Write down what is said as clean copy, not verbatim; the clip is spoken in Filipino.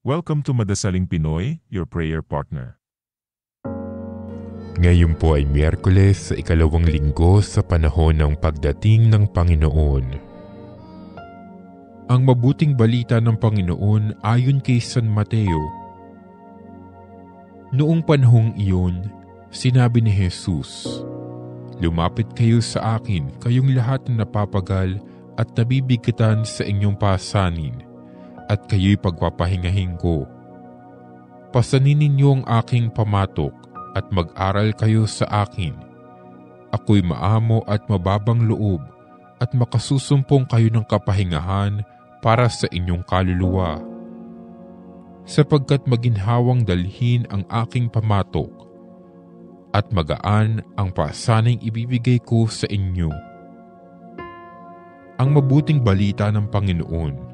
Welcome to Madasaling Pinoy, your prayer partner. Ngayon po ay Miyerkules sa ikalawang linggo sa panahon ng pagdating ng Panginoon. Ang mabuting balita ng Panginoon ayon kay San Mateo. Noong panahong iyon, sinabi ni Jesus, "Lumapit kayo sa akin, kayong lahat na napapagal at nabibigatan sa inyong pasanin, at kayo'y pagpapahingahin ko. Pasanin ninyo ang aking pamatok at mag-aral kayo sa akin. Ako'y maamo at mababang loob at makasusumpong kayo ng kapahingahan para sa inyong kaluluwa. Sapagkat maginhawang dalhin ang aking pamatok at magaan ang pasaning ibibigay ko sa inyo." Ang mabuting balita ng Panginoon.